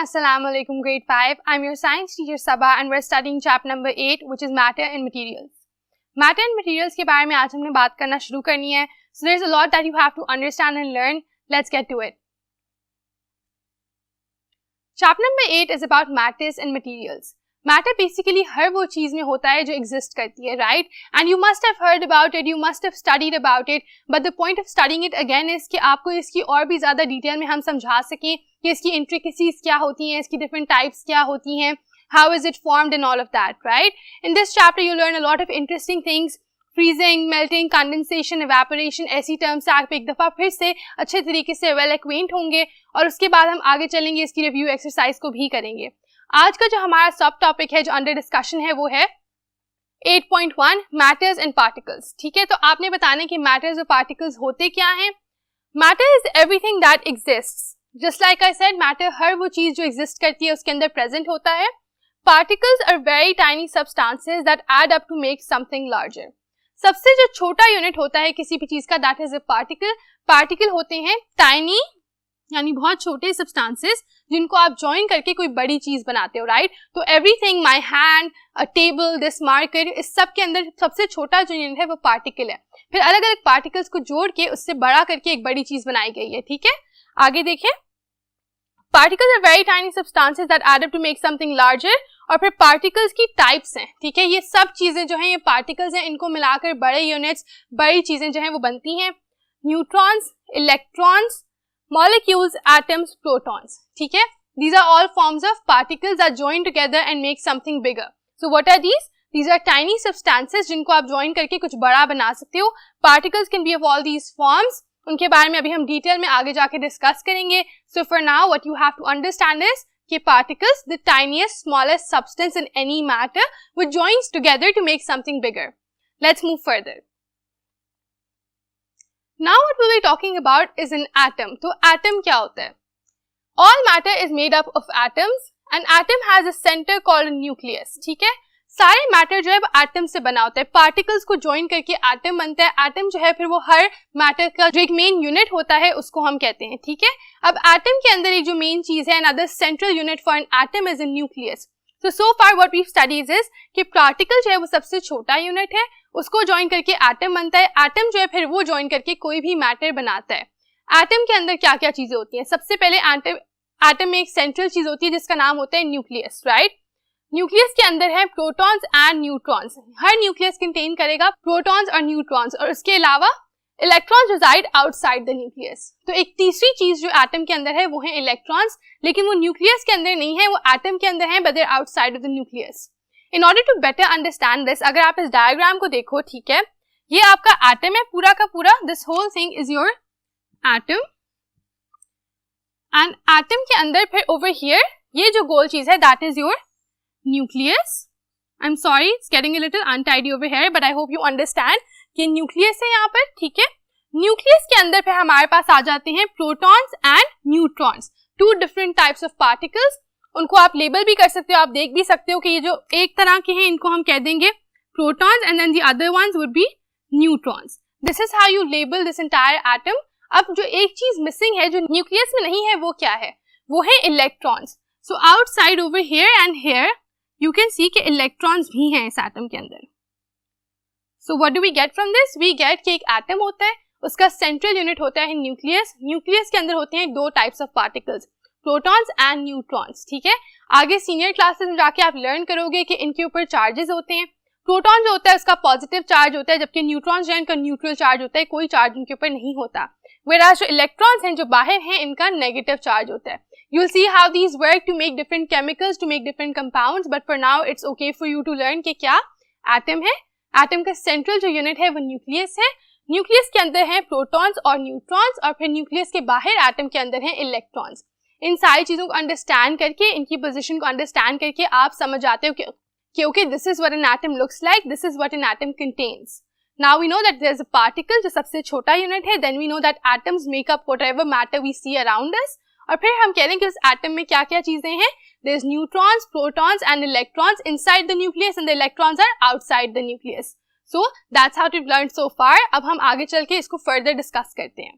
Assalamu alaikum grade 5. I'm your science teacher Sabah and we're studying chapter number 8 which is matter and materials. Matter and materials के बारे में आज हमने बात करना शुरू करनी है. So there's a lot that you have to understand and learn. Let's get to it. Chapter number 8 is about matters and materials. Matter basically हर वो चीज में होता है जो exist करती है, right? And you must have heard about it, you must have studied about it, but the point of studying it again is कि आपको इसकी और भी ज़्यादा डिटेल में हम समझा सकें कि इसकी intricacies क्या होती हैं, इसकी different types क्या होती हैं, how is it formed and all of that, right? In this chapter you learn a lot of interesting things, freezing, melting, condensation, evaporation, ऐसी terms से आप एक दफ़ा फिर से अच्छे तरीके से well acquaint होंगे और उसके बाद हम आगे चलेंगे, इसकी review exercise को भी करेंगे. आज का जो हमारा सब टॉपिक है जो अंडर डिस्कशन है वो है 8.1 मैटर्स एंड पार्टिकल्स. ठीक है, तो आपने बताना कि मैटर्स और पार्टिकल्स होते क्या हैं. Matter is everything that exists. Just like I said, matter हर वो चीज जो एग्जिस्ट करती है उसके अंदर प्रेजेंट होता है. Particles are very tiny substances that add up to make something larger. सबसे जो छोटा यूनिट होता है किसी भी चीज का that is a particle. Particle होते हैं टाइनी यानी बहुत छोटे सब्सटेंसेस जिनको आप ज्वाइन करके कोई बड़ी चीज बनाते हो, राइट? तो everything, my hand, a table, this marker, इस सब के अंदर सबसे छोटा जो यूनिट है वो पार्टिकल है. फिर अलग अलग पार्टिकल्स को जोड़ के उससे बड़ा करके एक बड़ी चीज बनाई गई है. ठीक है, आगे देखें. Particles are very tiny substances that add up to make something larger. और फिर पार्टिकल्स की टाइप्स हैं. ठीक है, ये सब चीजें जो हैं ये पार्टिकल्स हैं, इनको मिलाकर बड़े यूनिट्स, बड़ी चीजें जो हैं वो बनती हैं. Neutrons, electrons, molecules, atoms, protons. ठीक है, these are all forms of particles that join together and make something bigger. So what are these? These are tiny substances जिनको आप join करके कुछ बड़ा बना सकते हो. Particles can be of all these forms. उनके बारे में अभी हम डिटेल में आगे जाके डिस्कस करेंगे. So for now what you have to understand is कि particles, the tiniest, smallest substance in any matter, which joins together to make something bigger. Let's move further. Now what we'll be talking about is an atom. तो atom क्या होता है? All matter is made up of atoms. An atom has a center called a nucleus. ठीक है, सारे matter जो है वो एटम से बना होता है. पार्टिकल्स को ज्वाइन करके एटम बनता है. एटम जो है फिर वो हर मैटर का जो एक मेन यूनिट होता है उसको हम कहते हैं. ठीक है, अब एटम के अंदर एक जो मेन चीज है, another central unit for an atom is a nucleus. So far what we've studied is कि पार्टिकल जो है वो सबसे छोटा यूनिट है, उसको ज्वाइन करके एटम बनता है. एटम जो है फिर वो ज्वाइन करके कोई भी मैटर बनाता है. एटम के अंदर क्या क्या चीजें होती हैं? सबसे पहले एटम में एक सेंट्रल चीज होती है जिसका नाम होता है न्यूक्लियस, राइट? न्यूक्लियस के अंदर है प्रोटॉन्स एंड न्यूट्रॉन्स. हर न्यूक्लियस कंटेन करेगा प्रोटॉन्स और न्यूट्रॉन्स, और उसके अलावा electrons reside outside the nucleus. तो एक तीसरी चीज जो एटम के अंदर है वो है इलेक्ट्रॉन्स, लेकिन वो न्यूक्लियस के अंदर नहीं है, वो एटम के अंदर है, but they are outside of the nucleus. In order to better understand this, अगर आप इस डायग्राम को देखो, ठीक है, ये आपका एटम है पूरा का पूरा. This whole thing is your atom, and atom के अंदर फिर ओवर हियर ये जो गोल चीज है that is your nucleus. I am sorry, it's getting a little untidy over here, but I hope you understand कि न्यूक्लियस है यहाँ पर. ठीक है, न्यूक्लियस के अंदर फिर हमारे पास आ जाते हैं protons and neutrons, two different types of particles. उनको आप लेबल भी कर सकते हो, आप देख भी सकते हो कि ये जो एक तरह के हैं इनको हम कह देंगे protons and then the other ones would be neutrons. This is how you label this entire atom. अब जो एक चीज मिसिंग है जो न्यूक्लियस में नहीं है वो क्या है? वो है electrons. So outside over here and here you can see कि इलेक्ट्रॉन्स भी हैं इस एटम के अंदर. So what do we get from this? We get कि एक एटम होता है, उसका सेंट्रल यूनिट होता है न्यूक्लियस. न्यूक्लियस के अंदर होते हैं दो types of particles, protons and neutrons. ठीक है, आगे सीनियर क्लासेस में जाके आप लर्न करोगे कि इनके ऊपर चार्जेस होते हैं. प्रोटॉन जो होता है उसका पॉजिटिव चार्ज होता है, जबकि न्यूट्रॉन्स जो है इनका न्यूट्रल चार्ज होता है, कोई चार्ज इनके ऊपर नहीं होता. व्हेयरएज जो इलेक्ट्रॉन्स हैं जो बाहर हैं इनका नेगेटिव चार्ज होता है. You will see how these work to make different chemicals, to make different compounds, but for now it's okay for you to learn कि क्या एटम है. एटम का सेंट्रल जो यूनिट है वो न्यूक्लियस है. न्यूक्लियस के अंदर है प्रोटॉन्स और न्यूट्रॉन्स, और फिर न्यूक्लियस के बाहर एटम के अंदर है इलेक्ट्रॉन्स. इन सारी चीजों को अंडरस्टैंड करके, इनकी पोजीशन को अंडरस्टैंड करके आप समझ जाते हो कि okay, this is what an atom looks like, this is what an atom contains. Now we know that there is a particle जो सबसे छोटा यूनिट है. Then we know that atoms make up whatever matter we see around us. और फिर हम कह रहे हैं कि उस एटम में क्या क्या चीजें हैं. There is neutrons, protons and electrons inside the nucleus and the electrons are outside the nucleus. So that's how to learn so far. अब हम आगे चल के इसको फर्दर डिस्कस करते हैं.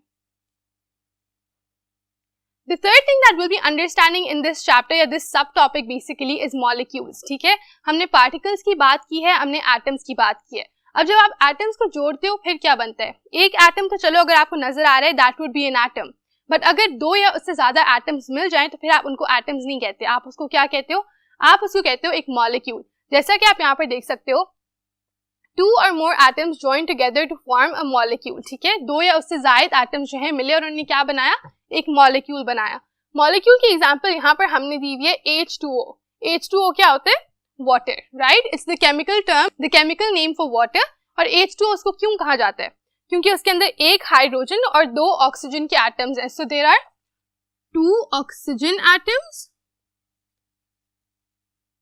The third thing that we'll be understanding in this chapter या this subtopic basically is molecules. ठीक है, हमने particles की बात की है, हमने atoms की बात की है. अब जब आप atoms को जोड़ते हो फिर क्या बनता है? एक atom तो चलो अगर आपको नजर आ रहा है that would be an atom. But अगर दो या उससे ज्यादा atoms मिल जाएं तो फिर आप उनको atoms नहीं कहते. आप उसको क्या कहते हो? आप उसको कहते हो एक molecule. जैसा कि आप यहाँ पर देख सकते हो, 2 or more atoms join together to form a molecule. ठीक है, दो या उससे ज्यादा atoms जो है मिले और उन्होंने क्या बनाया? एक molecule बनाया. Molecule की एग्जांपल यहाँ पर हमने दी हुई है H2O. H2O क्या होता है? Water, right? It's the chemical term, the chemical name for water. और H2O उसको क्यों कहा जाता है? क्योंकि उसके अंदर एक हाइड्रोजन और 2 ऑक्सीजन के एटम्स हैं. So there are 2 oxygen atoms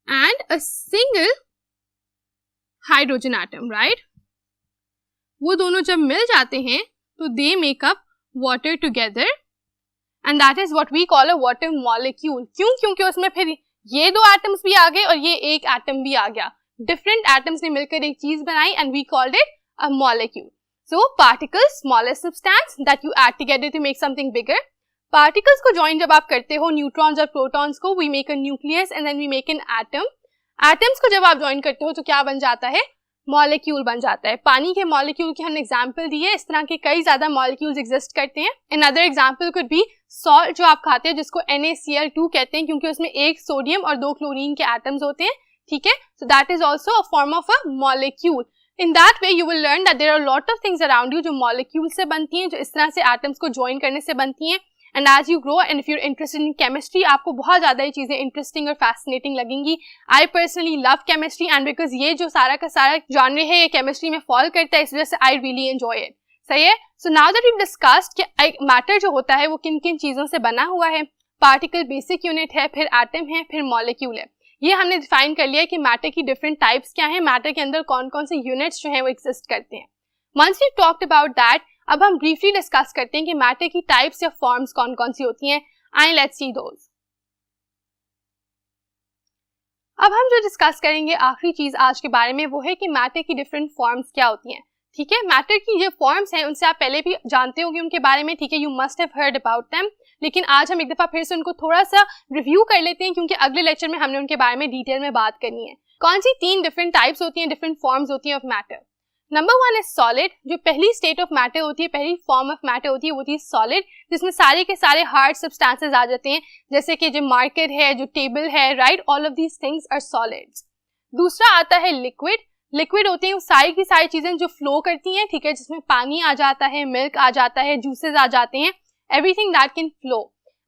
and a single hydrogen atom, right? वो दोनों जब मिल जाते हैं तो they make up water together and that is what we call a water molecule. क्यों? क्योंकि उसमें फिर ये 2 atoms भी आ गए और ये एक atom भी आ गया. Different atoms ने मिलकर एक चीज बनाई and we called it a molecule. So particles, smallest substance that you add together to make something bigger. Particles को join जब आप करते हो neutrons और protons को, we make a nucleus and then we make an atom. Atoms को जब आप join करते हो तो क्या बन जाता है? मॉलिक्यूल बन जाता है. पानी के मॉलिक्यूल की हमने एग्जांपल दी है. इस तरह के कई ज्यादा मॉलिक्यूल्स एग्जिस्ट करते हैं. Another example could be salt जो आप खाते हैं जिसको NaCl2 कहते हैं क्योंकि उसमें एक सोडियम और 2 क्लोरीन के एटम्स होते हैं. ठीक है, so that is also a form of a molecule. In that way you will learn that there are lot of things around you जो मॉलिक्यूल से बनती हैं, जो इस तरह से एटम्स को ज्वाइन करने से बनती हैं. And as you grow and if you're interested in chemistry, आपको बहुत ज्यादा ये चीजें इंटरेस्टिंग और फैसिनेटिंग लगेंगी. I personally love chemistry and because ये जो सारा का सारा जॉनर है ये केमिस्ट्री में फॉल करता है, इस वजह से आई रियली एंजॉय इट. सही है. So now that we discussed कि मैटर जो होता है वो किन किन चीजों से बना हुआ है. पार्टिकल बेसिक यूनिट है, फिर एटम है, फिर मॉलिक्यूल है. ये हमने डिफाइन कर लिया है कि मैटर की डिफरेंट टाइप्स क्या है, मैटर के अंदर कौन कौन से यूनिट्स जो है वो एग्जिस्ट करते हैं. Once we talked about that, अब हम ब्रीफली डिस्कस करते हैं कि मैटर की टाइप्स या फॉर्म्स कौन कौन सी होती हैं. I let's see those. अब हम जो डिस्कस करेंगे आखिरी चीज आज के बारे में वो है कि मैटर की डिफरेंट फॉर्म्स क्या होती हैं. ठीक है, मैटर की जो फॉर्म्स हैं उनसे आप पहले भी जानते होंगे उनके बारे में. ठीक है, you must have heard about them. लेकिन आज हम एक दफा फिर से उनको थोड़ा सा रिव्यू कर लेते हैं क्योंकि अगले लेक्चर में हमने उनके बारे में डिटेल में बात करनी है. कौन सी 3 डिफरेंट टाइप्स होती हैं, डिफरेंट फॉर्म्स होती हैं of matter. Number 1 is solid. जो पहली स्टेट ऑफ मैटर होती है, पहली फॉर्म ऑफ मैटर होती है वो होती है सॉलिड, जिसमें सारे के सारे हार्ड सब्सटेंसेस आ जाते हैं जैसे कि जो मार्कर है, जो टेबल है, right, all of these things are solids. दूसरा आता है लिक्विड. लिक्विड होते हैं वो सारी की सारी चीजें जो फ्लो करती हैं. ठीक है, जिसमें पानी आ जाता है, मिल्क आ जाता है, जूसेस आ जाते हैं, everything that can flow.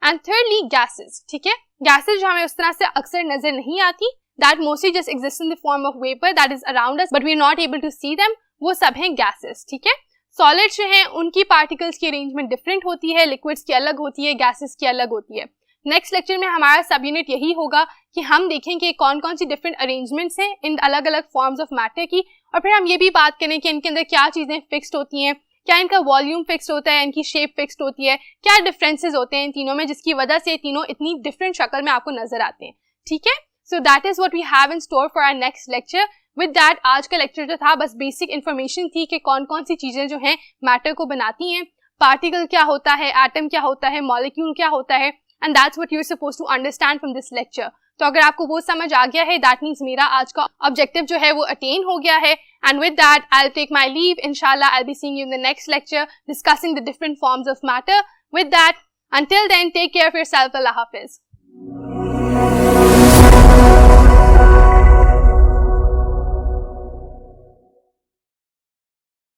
And thirdly gases. ठीक है, गैसेस जो हमें उस तरह से अक्सर नजर नहीं आती, that mostly just exist in the form of vapour that is around us but we are not able to see them. वो सब हैं गैसेस. ठीक है, सॉलिड्स जो हैं उनकी पार्टिकल्स की अरेंजमेंट डिफरेंट होती है, लिक्विड्स की अलग होती है, गैसेस की अलग होती है. नेक्स्ट लेक्चर में हमारा सब यूनिट यही होगा कि हम देखें कि कौन कौन सी डिफरेंट अरेंजमेंट्स हैं इन अलग अलग फॉर्म्स ऑफ मैटर की, और फिर हम ये भी बात करें कि इनके अंदर क्या चीजें फिक्स्ड होती हैं, क्या इनका वॉल्यूम फिक्स्ड होता है, इनकी शेप फिक्स्ड होती है, क्या डिफरेंसेस होते हैं इन तीनों में जिसकी वजह से तीनों इतनी डिफरेंट शक्ल में आपको नजर आते हैं. ठीक है, so that is what we have in store for our next lecture. With that आज का लेक्चर जो था बस बेसिक इन्फॉर्मेशन थी कि कौन कौन सी चीजें जो हैं मैटर को बनाती हैं. पार्टिकल क्या होता है, एटम क्या होता है, मॉलिक्यूल क्या होता है, and that's what you are supposed to understand from this lecture. तो अगर आपको वो समझ आ गया है दैट मीन्स मेरा आज का ऑब्जेक्टिव जो है वो अटेन हो गया है. And with that I will take my leave. इंशाल्लाह I will be seeing you in the next lecture discussing the different forms of matter. With that, until then, take care of yourself. Allah Hafiz.